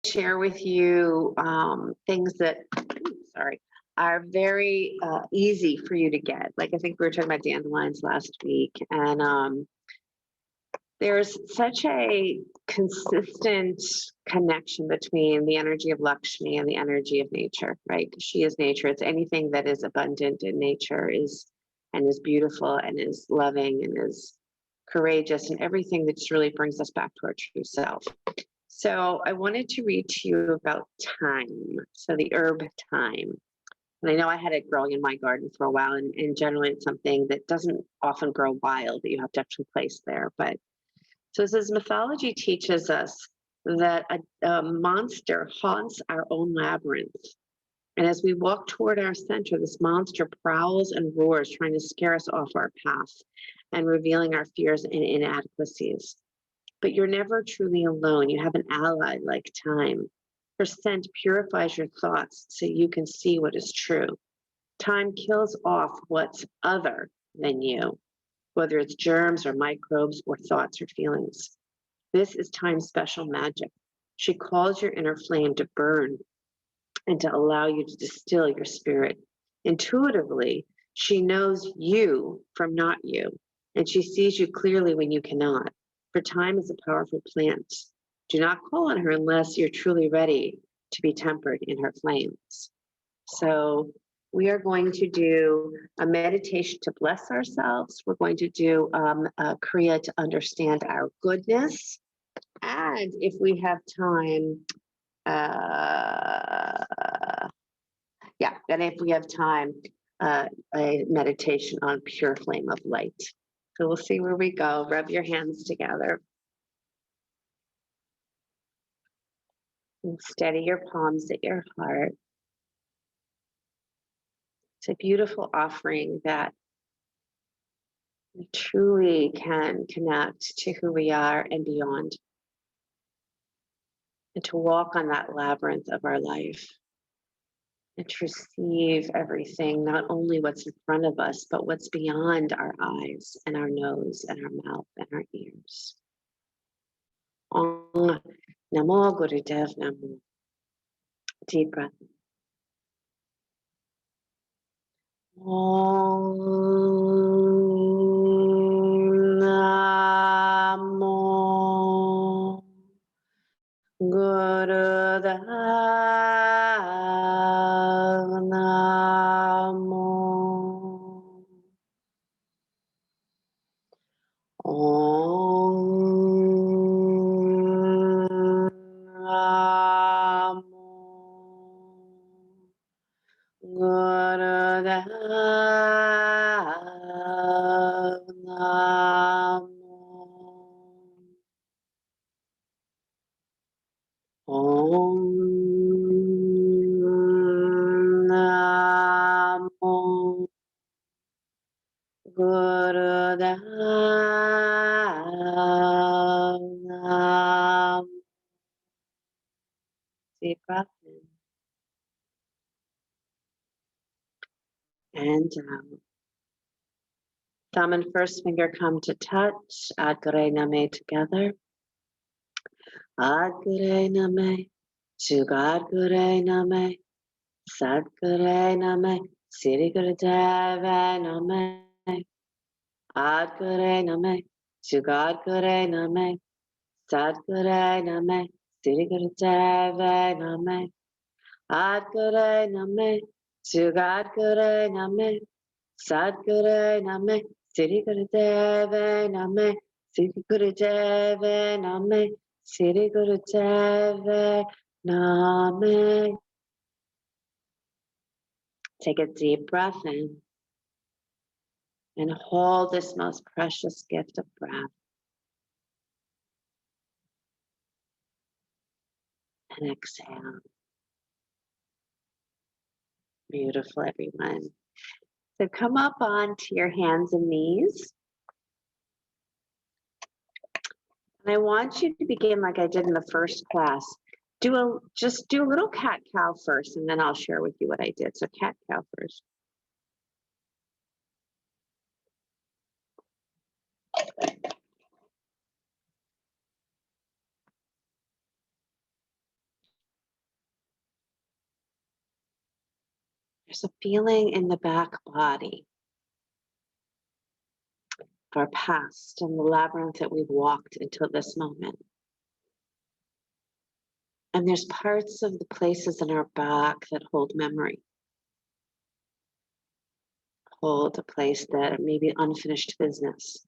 share with you things that, sorry, are very easy for you to get. Like I think we were talking about dandelions last week, and there's such a consistent connection between the energy of Lakshmi and the energy of nature, right? She is nature. It's anything that is abundant in nature is beautiful and is loving and is courageous, and everything that just really brings us back to our true self. So I wanted to read to you about thyme. So the herb thyme. And I know I had it growing in my garden for a while, and generally it's something that doesn't often grow wild, that you have to actually place there. But so it says mythology teaches us that a monster haunts our own labyrinth. And as we walk toward our center, this monster prowls and roars, trying to scare us off our path and revealing our fears and inadequacies. But you're never truly alone. You have an ally like thyme. Her scent purifies your thoughts so you can see what is true. Thyme kills off what's other than you, whether it's germs or microbes or thoughts or feelings. This is thyme's special magic. She calls your inner flame to burn and to allow you to distill your spirit. Intuitively, she knows you from not you, and she sees you clearly when you cannot. For thyme is a powerful plant. Do not call on her unless you're truly ready to be tempered in her flames. So we are going to do a meditation to bless ourselves. We're going to do a Kriya to understand our goodness. And if we have time, and if we have time, a meditation on pure flame of light. So we'll see where we go. Rub your hands together. And steady your palms at your heart. It's a beautiful offering that we truly can connect to who we are and beyond, and to walk on that labyrinth of our life and to receive everything, not only what's in front of us, but what's beyond our eyes and our nose and our mouth and our ears. Om Namo Gurudev Namo. Deep breath. Om Namo Gurudev Namo. Om Namo Gurudev Namo. Om Namo Gurudev Namo. Deep breath in and out. Thumb and first finger come to touch. Adgare Name together. Adgare Name. Sugadgare Name. Sadgare Name. Siri Gurudev Name. Adgare Name. Sugadgare Name. Sadgare Name. Siri Gurudev Name. Adgare Name. Sugadgare Name. Sadgare Name. Siri Gurudev Name. Siri Gurudev Name. Siri Gurudev Name. Take a deep breath in and hold this most precious gift of breath. And exhale. Beautiful, everyone. So come up onto your hands and knees. And I want you to begin like I did in the first class. Just do a little cat-cow first, and then I'll share with you what I did. So cat-cow first. There's a feeling in the back body of our past and the labyrinth that we've walked until this moment. And there's parts of the places in our back that hold memory, hold a place that may be unfinished business.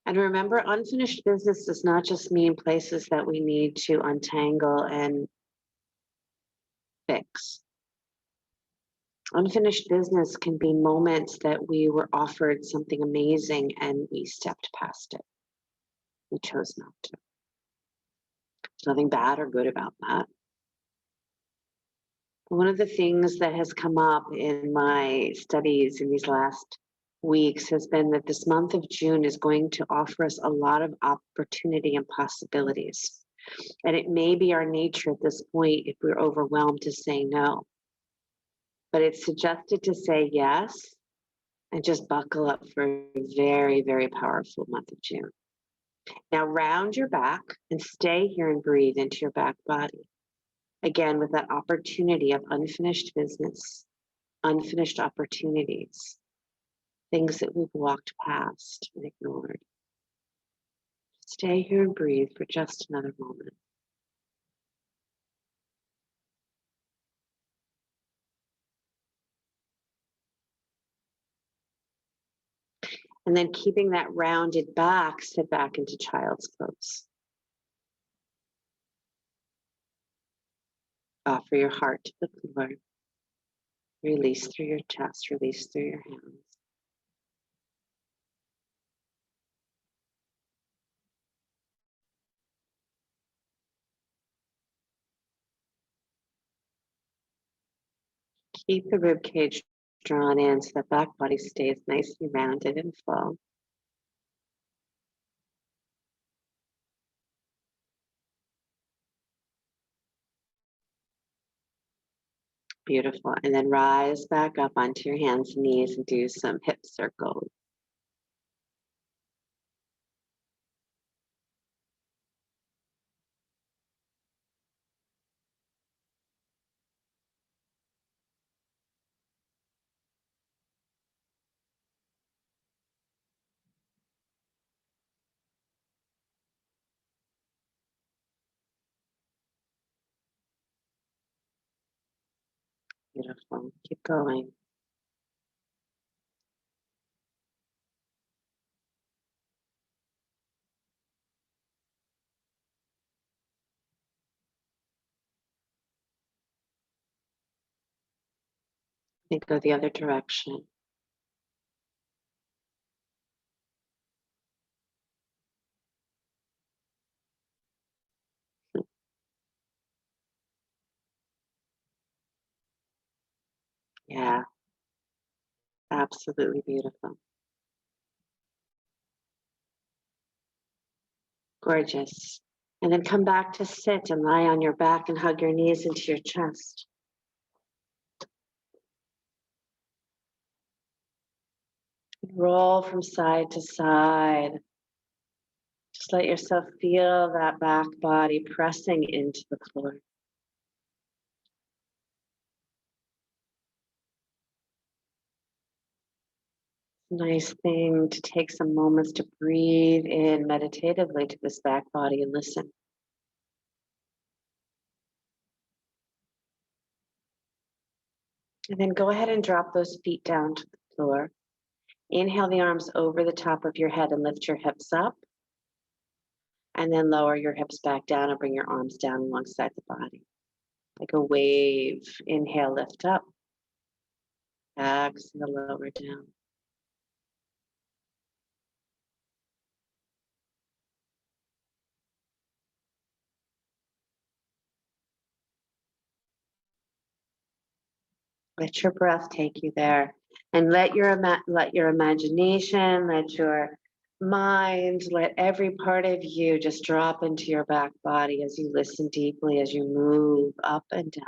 And remember, unfinished business does not just mean places that we need to untangle and fix. Unfinished business can be moments that we were offered something amazing and we stepped past it. We chose not to. There's nothing bad or good about that. One of the things that has come up in my studies in these last weeks has been that this month of June is going to offer us a lot of opportunity and possibilities. And it may be our nature at this point, if we're overwhelmed, to say no. But it's suggested to say yes and just buckle up for a very, very powerful month of June. Now round your back and stay here and breathe into your back body. Again, with that opportunity of unfinished business, unfinished opportunities, things that we've walked past and ignored. Stay here and breathe for just another moment. And then keeping that rounded back, sit back into child's pose. Offer your heart to the floor. Release through your chest, release through your hands. Keep the rib cage drawn in so the back body stays nicely rounded and full. Beautiful. And then rise back up onto your hands and knees and do some hip circles. Beautiful. Keep going. And go the other direction. Yeah, absolutely beautiful. Gorgeous. And then come back to sit and lie on your back and hug your knees into your chest. Roll from side to side. Just let yourself feel that back body pressing into the floor. Nice thing to take some moments to breathe in meditatively to this back body and listen. And then go ahead and drop those feet down to the floor. Inhale the arms over the top of your head and lift your hips up. And then lower your hips back down and bring your arms down alongside the body. Like a wave. Inhale, lift up. Exhale, lower down. Let your breath take you there. And let your imagination, let your mind, let every part of you just drop into your back body as you listen deeply, as you move up and down.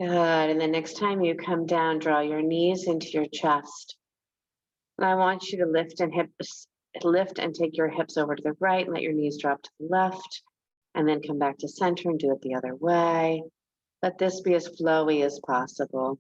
Good. And then next time you come down, draw your knees into your chest. And I want you to lift and take your hips over to the right and let your knees drop to the left. And then come back to center and do it the other way. Let this be as flowy as possible.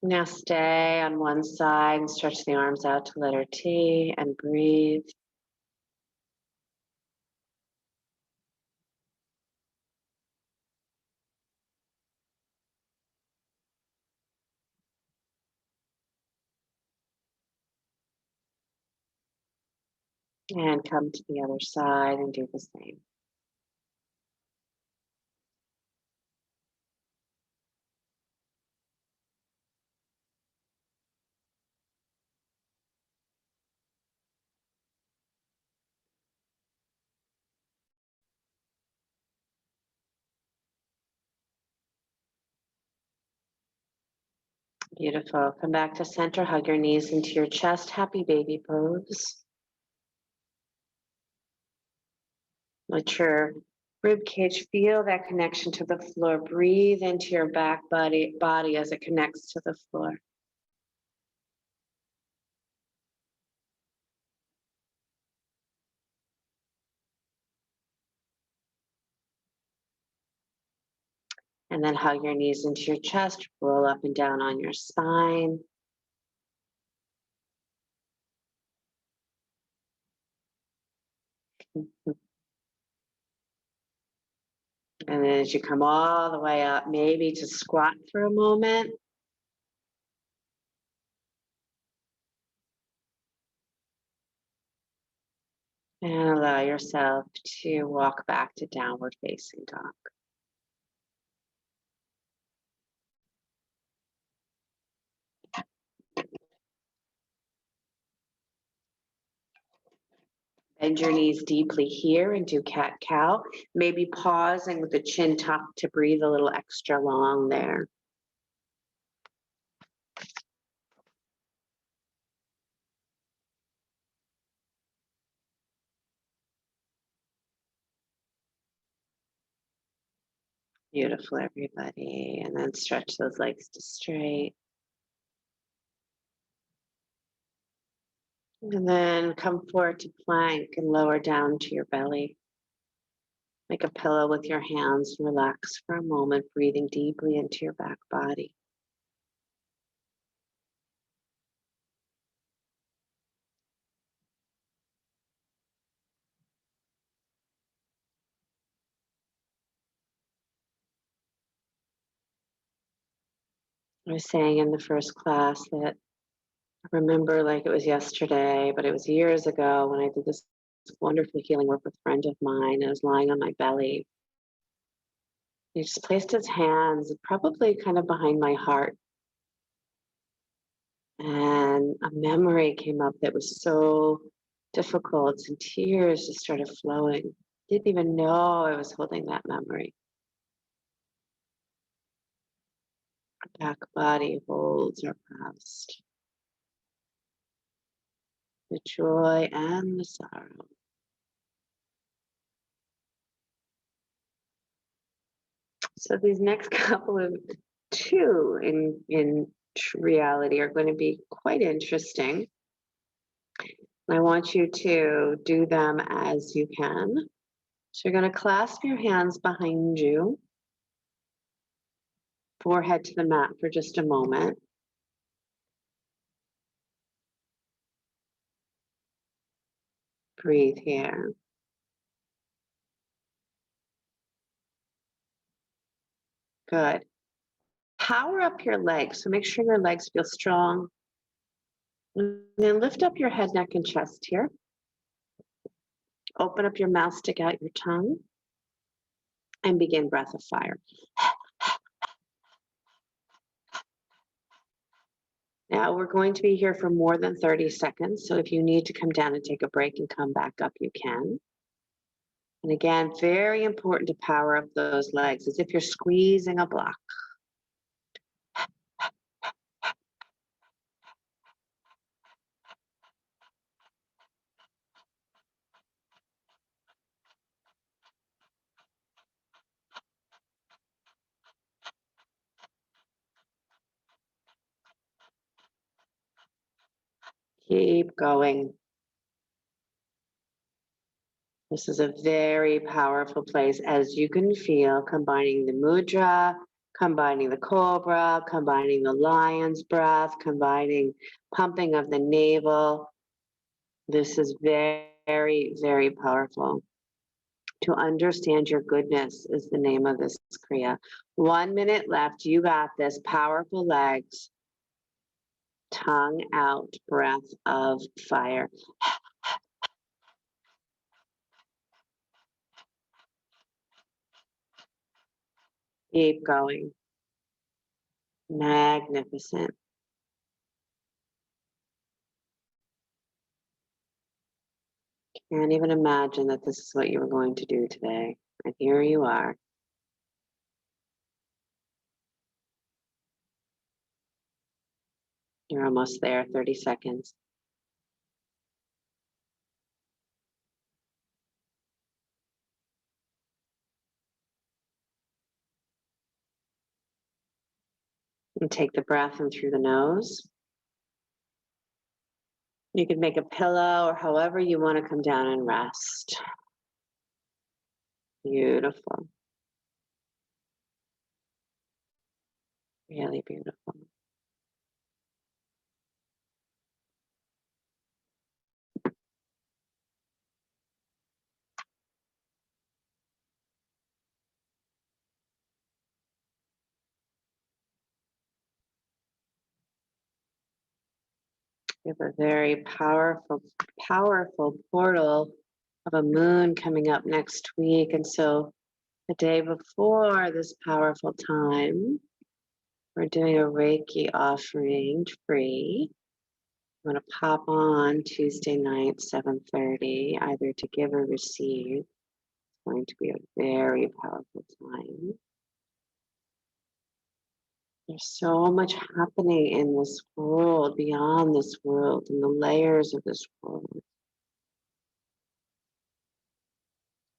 Now stay on one side and stretch the arms out to letter T and breathe. And come to the other side and do the same. Beautiful. Come back to center, hug your knees into your chest, happy baby pose. Let your rib cage feel that connection to the floor. Breathe into your back body as it connects to the floor. And then hug your knees into your chest, roll up and down on your spine. And then as you come all the way up, maybe to squat for a moment. And allow yourself to walk back to downward facing dog. Bend your knees deeply here and do cat-cow. Maybe pausing with the chin tucked to breathe a little extra long there. Beautiful, everybody. And then stretch those legs to straight. And then come forward to plank and lower down to your belly. Make a pillow with your hands. Relax for a moment, breathing deeply into your back body. I was saying in the first class that I remember like it was yesterday, but it was years ago when I did this wonderful healing work with a friend of mine. I was lying on my belly. He just placed his hands probably kind of behind my heart. And a memory came up that was so difficult, and tears just started flowing. Didn't even know I was holding that memory. Our back body holds our past, the joy and the sorrow. So these next couple of two in reality are going to be quite interesting. I want you to do them as you can. So you're going to clasp your hands behind you, forehead to the mat for just a moment. Breathe here. Good. Power up your legs. So make sure your legs feel strong. And then lift up your head, neck, and chest here. Open up your mouth, stick out your tongue, and begin breath of fire. Now we're going to be here for more than 30 seconds. So if you need to come down and take a break and come back up, you can. And again, very important to power up those legs as if you're squeezing a block. Keep going. This is a very powerful place, as you can feel, combining the mudra, combining the cobra, combining the lion's breath, combining pumping of the navel. This is very, very powerful. To understand your goodness is the name of this Kriya. 1 minute left. You got this. Powerful legs. Tongue out, breath of fire. Keep going. Magnificent. Can't even imagine that this is what you were going to do today. And here you are. You're almost there, 30 seconds. And take the breath in through the nose. You can make a pillow or however you want to come down and rest. Beautiful. Really beautiful. We have a very powerful, powerful portal of a moon coming up next week. And so the day before this powerful time, we're doing a Reiki offering free. I'm going to pop on Tuesday night, 7:30, either to give or receive. It's going to be a very powerful time. There's so much happening in this world, beyond this world, in the layers of this world.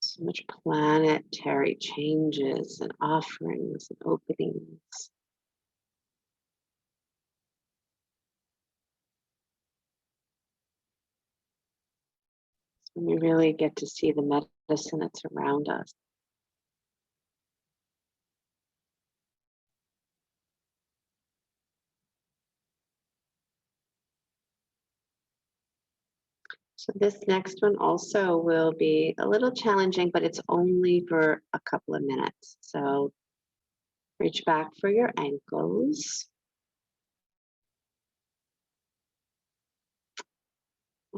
So much planetary changes and offerings and openings. So we really get to see the medicine that's around us. So this next one also will be a little challenging, but it's only for a couple of minutes. So reach back for your ankles.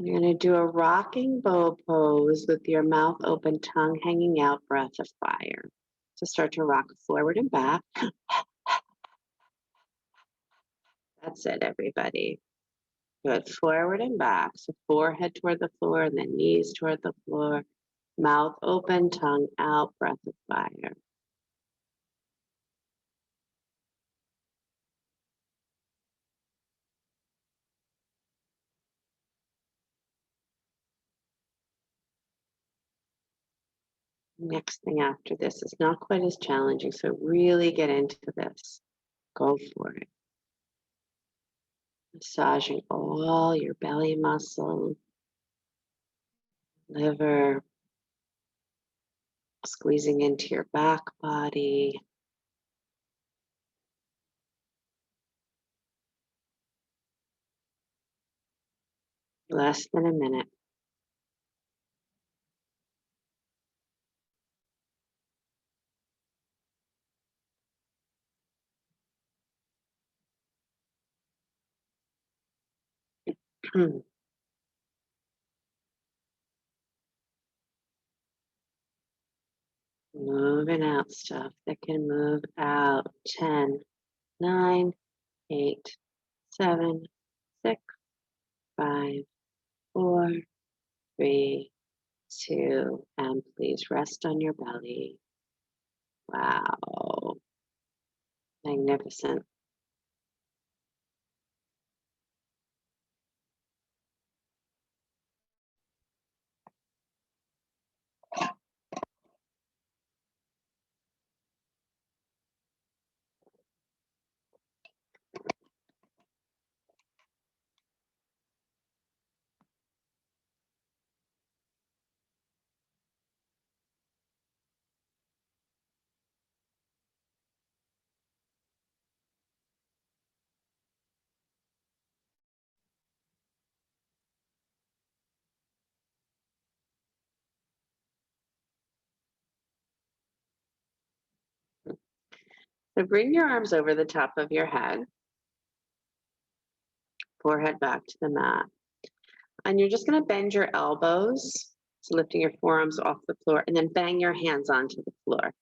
You're going to do a rocking bow pose with your mouth open, tongue hanging out, breath of fire. So start to rock forward and back. That's it, everybody. Good. Forward and back. So forehead toward the floor and then knees toward the floor. Mouth open, tongue out, breath of fire. Next thing after this is not quite as challenging, so really get into this. Go for it. Massaging all your belly muscle, liver, squeezing into your back body. Less than a minute. Moving out stuff that can move out. 10, 9, 8, 7, 6, 5, 4, 3, 2, and please rest on your belly. Wow. Magnificent. So bring your arms over the top of your head, forehead back to the mat. And you're just going to bend your elbows, so lifting your forearms off the floor, and then bang your hands onto the floor.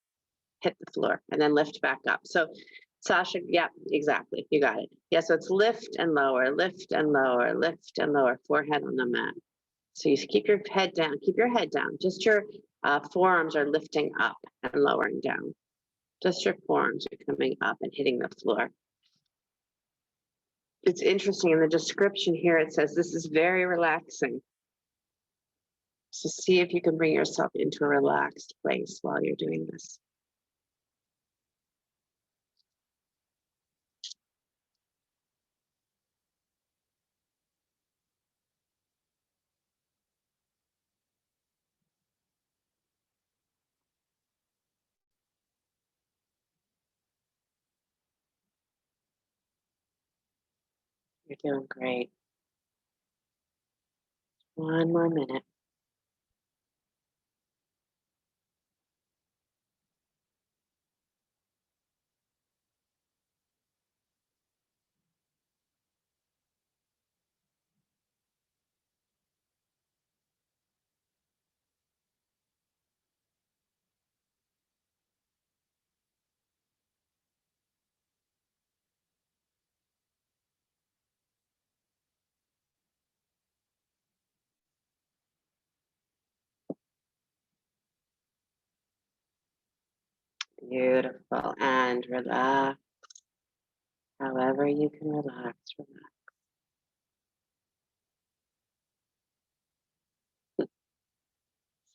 Hit the floor, and then lift back up. So Sasha, yeah, exactly. You got it. Yeah, so it's lift and lower, lift and lower, lift and lower, forehead on the mat. So you keep your head down, keep your head down. Just your forearms are lifting up and lowering down. Just your forearms are coming up and hitting the floor. It's interesting in the description here, it says this is very relaxing. So see if you can bring yourself into a relaxed place while you're doing this. You're doing great. One more minute. Beautiful. And relax. However you can relax, relax.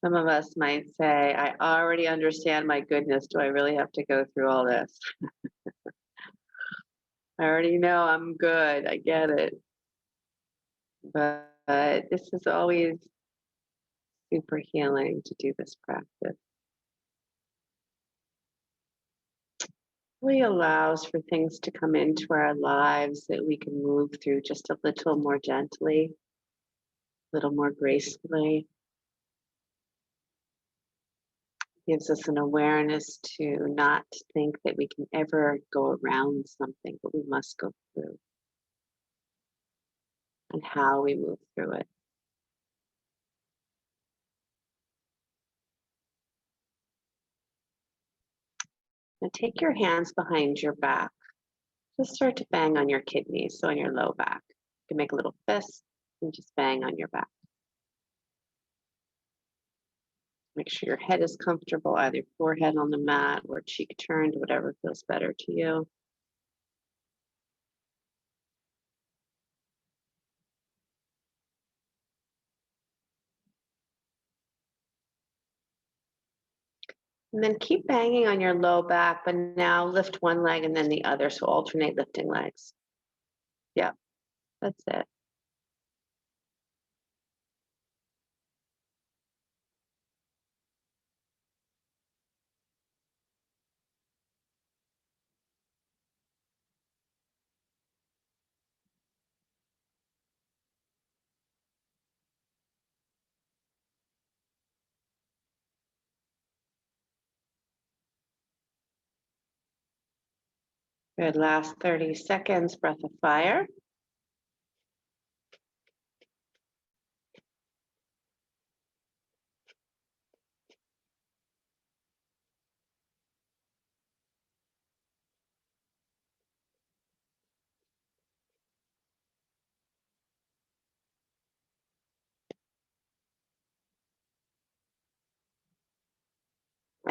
Some of us might say, I already understand, my goodness, do I really have to go through all this? I already know I'm good. I get it. But this is always super healing to do this practice. Really allows for things to come into our lives that we can move through just a little more gently, a little more gracefully. Gives us an awareness to not think that we can ever go around something, but we must go through, and how we move through it. Now take your hands behind your back. Just start to bang on your kidneys, so on your low back. You can make a little fist and just bang on your back. Make sure your head is comfortable, either forehead on the mat or cheek turned, whatever feels better to you. And then keep banging on your low back, but now lift one leg and then the other. So alternate lifting legs. Yeah, that's it. Good, last 30 seconds, breath of fire.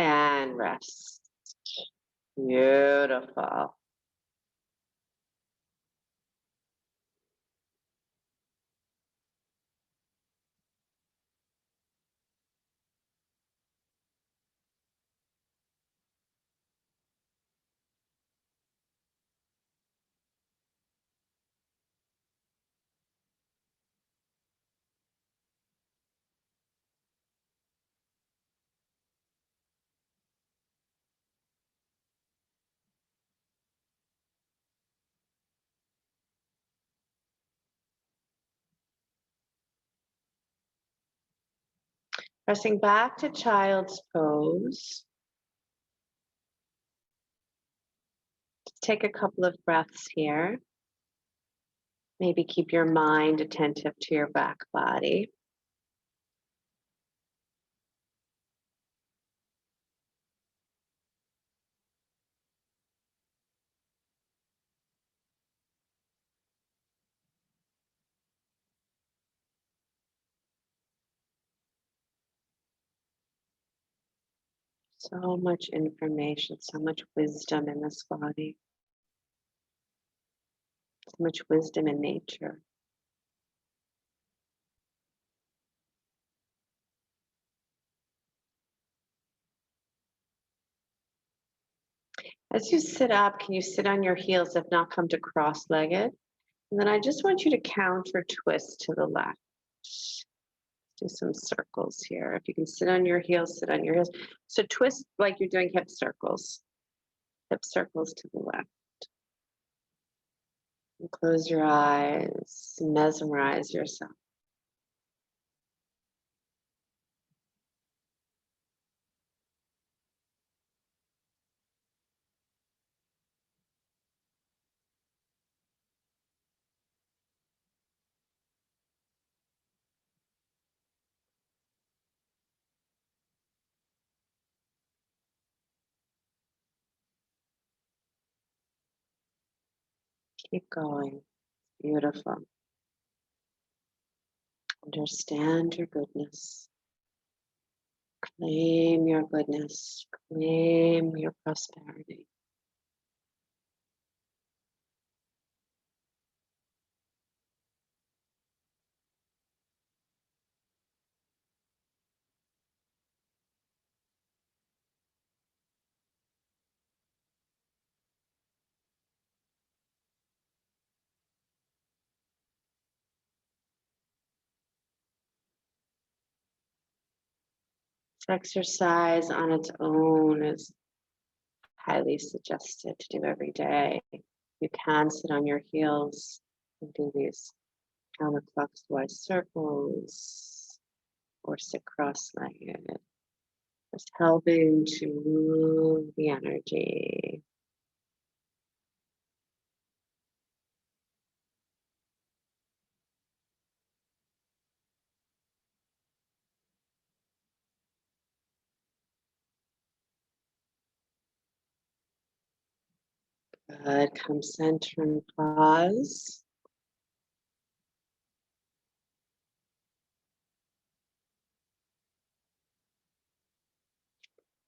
And rest. Beautiful. Pressing back to child's pose. Take a couple of breaths here. Maybe keep your mind attentive to your back body. So much information, so much wisdom in this body, so much wisdom in nature. As you sit up, can you sit on your heels if not come to cross-legged? And then I just want you to counter twist to the left. Do some circles here. If you can sit on your heels, sit on your heels. So twist like you're doing hip circles to the left. And close your eyes, mesmerize yourself. Keep going. Beautiful. Understand your goodness. Claim your goodness. Claim your prosperity. This exercise on its own is highly suggested to do every day. You can sit on your heels and do these counterclockwise circles or sit cross-legged. Just helping to move the energy. Good. Come center and pause.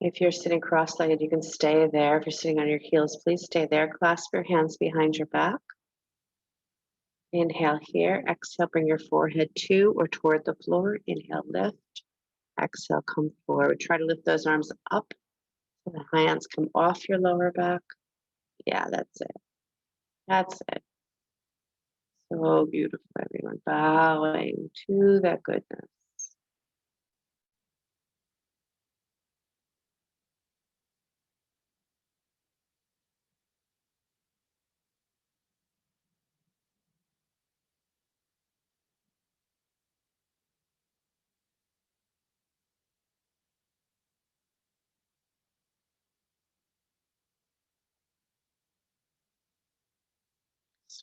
If you're sitting cross-legged, you can stay there. If you're sitting on your heels, please stay there. Clasp your hands behind your back. Inhale here. Exhale, bring your forehead to or toward the floor. Inhale, lift. Exhale, come forward. Try to lift those arms up so the hands come off your lower back. Yeah, that's it. That's it. So beautiful, everyone. Bowing to that goodness.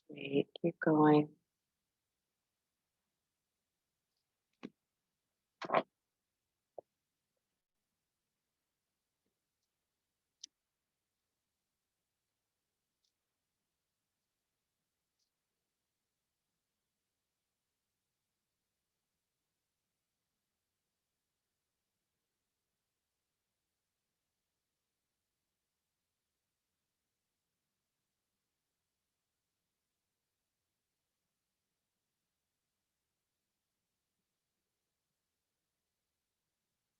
Sweet. Keep going.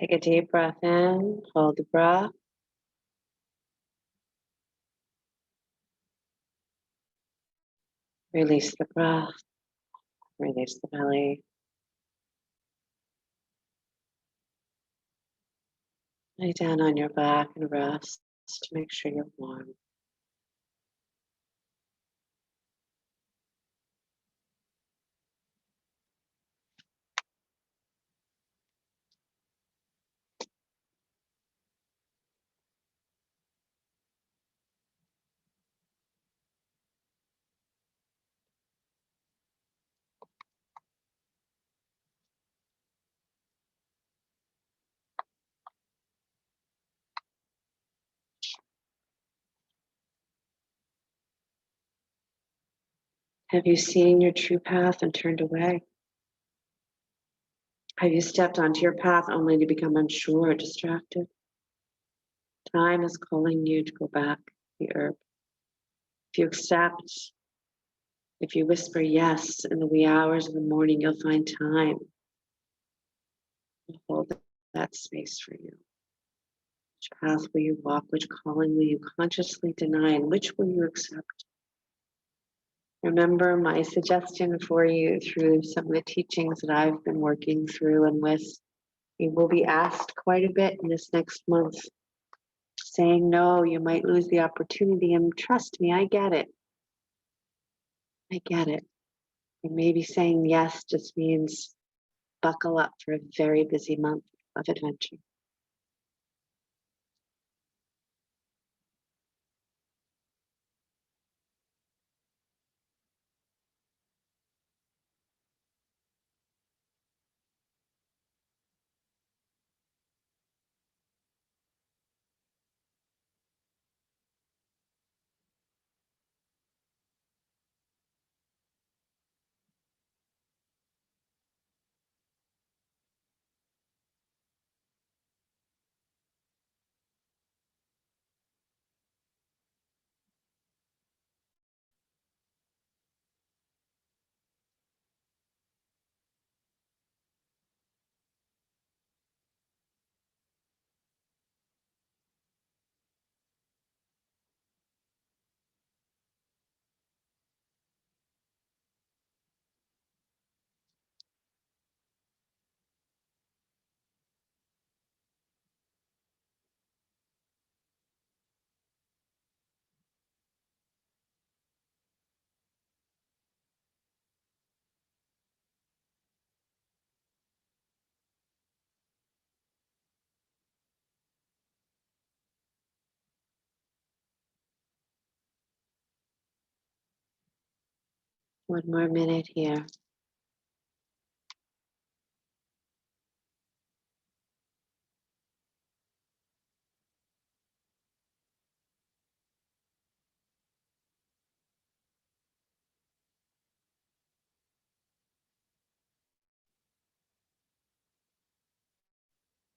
Take a deep breath in, hold the breath. Release the breath, release the belly. Lay down on your back and rest to make sure you're warm. Have you seen your true path and turned away? Have you stepped onto your path only to become unsure or distracted? Time is calling you to go back to the herb. If you accept, if you whisper yes in the wee hours of the morning, you'll find time to hold that space for you. Which path will you walk? Which calling will you consciously deny? And which will you accept? Remember my suggestion for you through some of the teachings that I've been working through and with. You will be asked quite a bit in this next month. Saying no, you might lose the opportunity, and trust me, I get it. I get it. And maybe saying yes just means buckle up for a very busy month of adventure. One more minute here.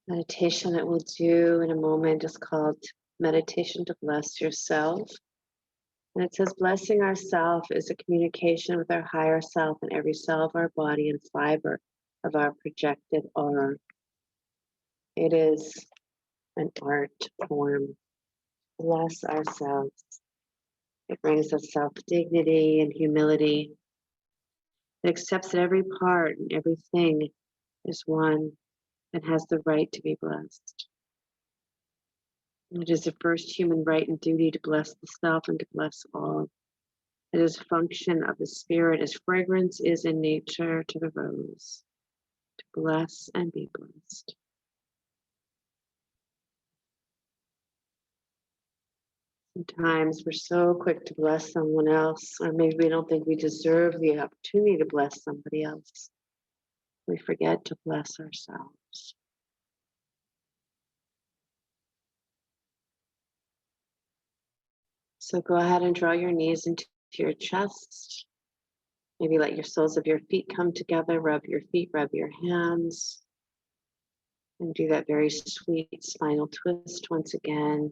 Meditation that we'll do in a moment is called Meditation to Bless Yourself. And it says, blessing ourself is a communication with our higher self in every cell of our body and fiber of our projected aura. It is an art form. Bless ourselves. It brings us self-dignity and humility. It accepts that every part and everything is one and has the right to be blessed. It is the first human right and duty to bless the self and to bless all. It is a function of the spirit as fragrance is in nature to the rose, to bless and be blessed. Sometimes we're so quick to bless someone else, or maybe we don't think we deserve the opportunity to bless somebody else. We forget to bless ourselves. So go ahead and draw your knees into your chest. Maybe let your soles of your feet come together, rub your feet, rub your hands, and do that very sweet spinal twist once again.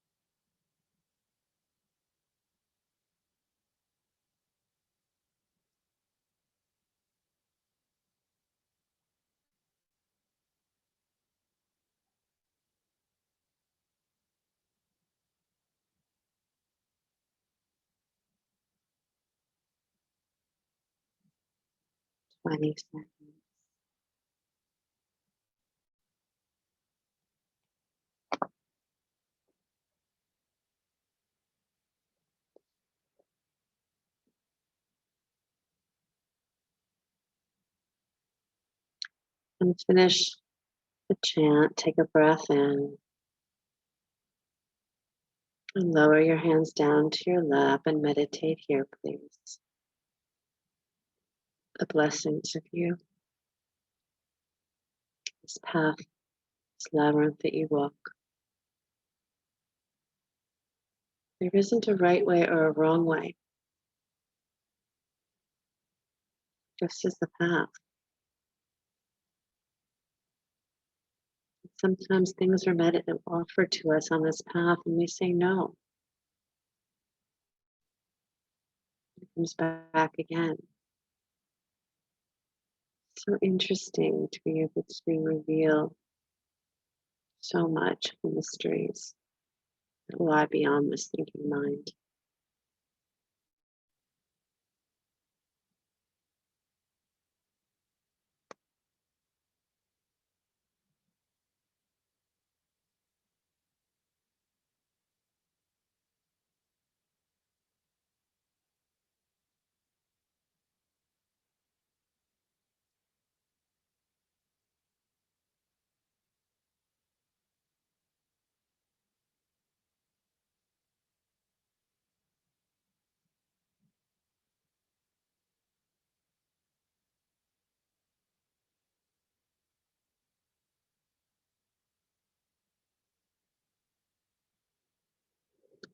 20 seconds. And finish the chant. Take a breath in and lower your hands down to your lap and meditate here, please. The blessings of you, this path, this labyrinth that you walk. There isn't a right way or a wrong way. Just as the path. Sometimes things are offered to us on this path and we say no. It comes back again. So interesting to be able to reveal so much mysteries that lie beyond this thinking mind.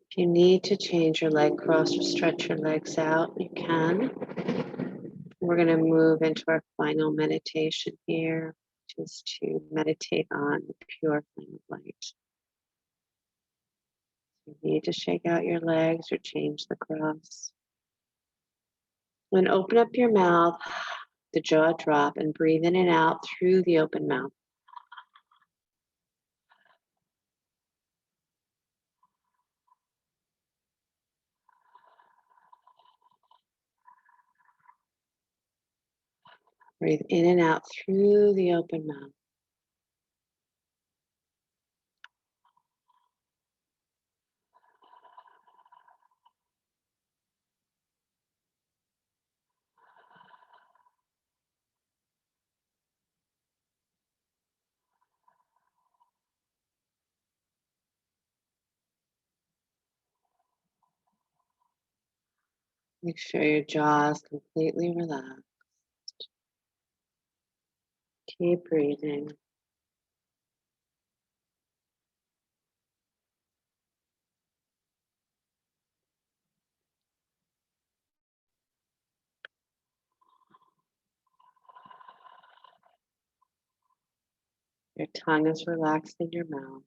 If you need to change your leg cross or stretch your legs out, you can. We're going to move into our final meditation here, which is to meditate on the pure flame of light. You need to shake out your legs or change the cross. Then open up your mouth, the jaw drop, and breathe in and out through the open mouth. Breathe in and out through the open mouth. Make sure your jaw is completely relaxed. Keep breathing. Your tongue is relaxed in your mouth.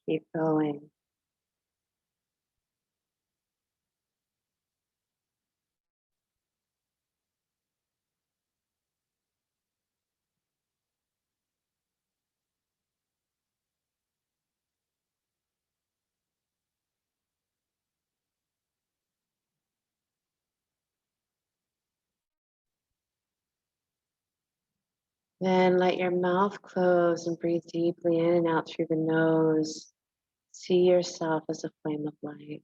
Keep going. Then let your mouth close and breathe deeply in and out through the nose. See yourself as a flame of light.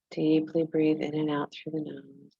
Deeply breathe in and out through the nose.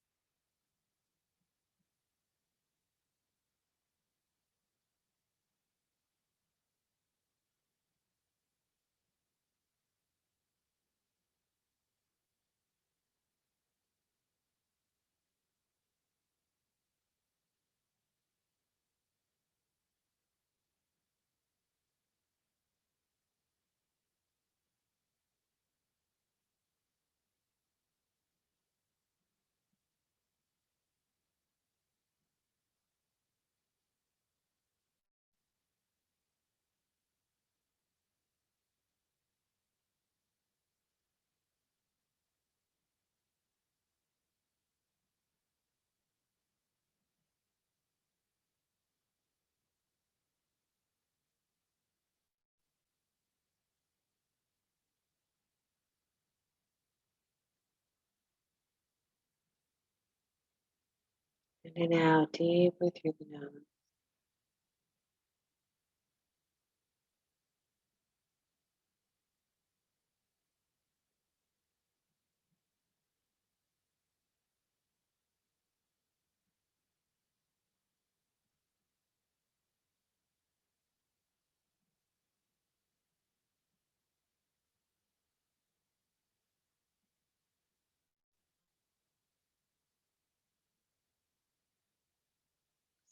In and out deeply through the nose.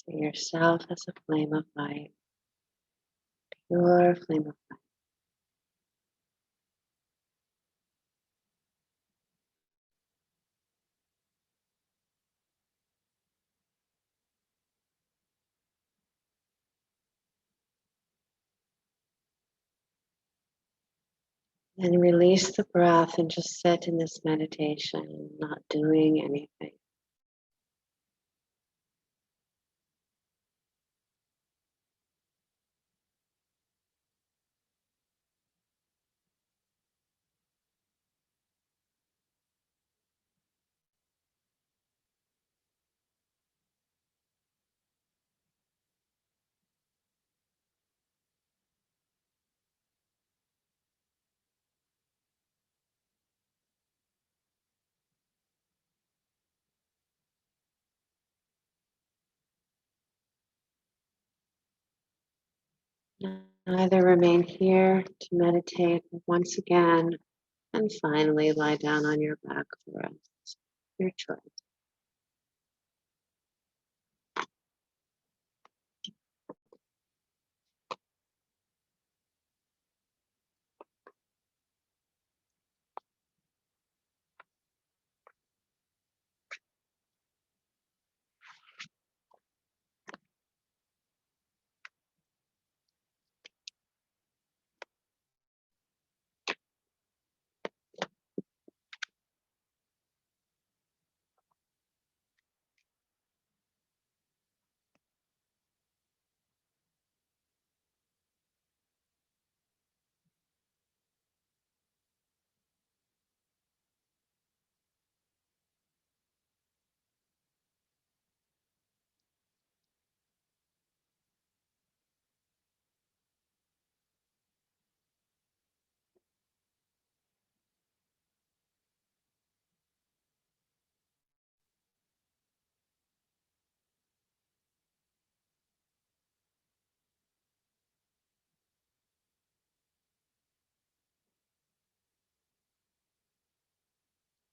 See yourself as a flame of light, pure flame of light. Then release the breath and just sit in this meditation, not doing anything. Either remain here to meditate once again and finally lie down on your back for rest. Your choice.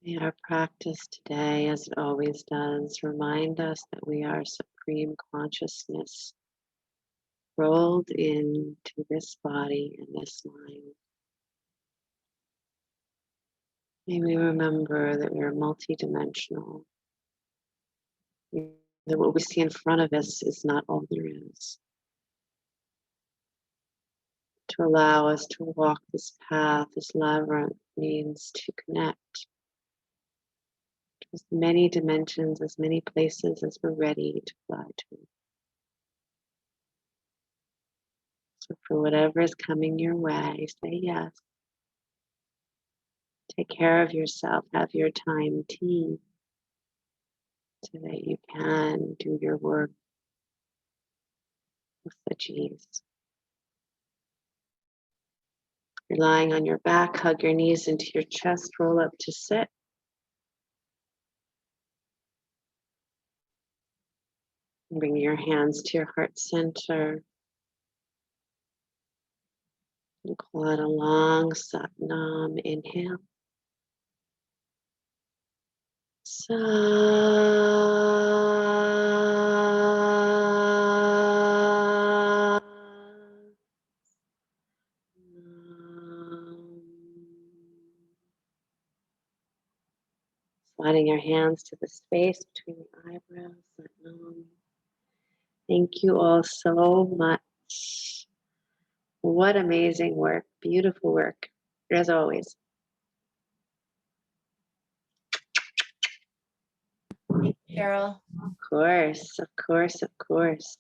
May our practice today, as it always does, remind us that we are supreme consciousness rolled into this body and this mind. May we remember that we are multidimensional, that what we see in front of us is not all there is. To allow us to walk this path, this labyrinth, means to connect to as many dimensions, as many places as we're ready to fly to. So for whatever is coming your way, say yes. Take care of yourself, have your time tea, so that you can do your work with such ease. You're lying on your back, hug your knees into your chest, roll up to sit. Bring your hands to your heart center and call out a long Sat Nam. Inhale. Sa. Sliding your hands to the space between the eyebrows. Sat Nam. Thank you all so much. What amazing work, beautiful work, as always. Sheryl. Of course, of course, of course.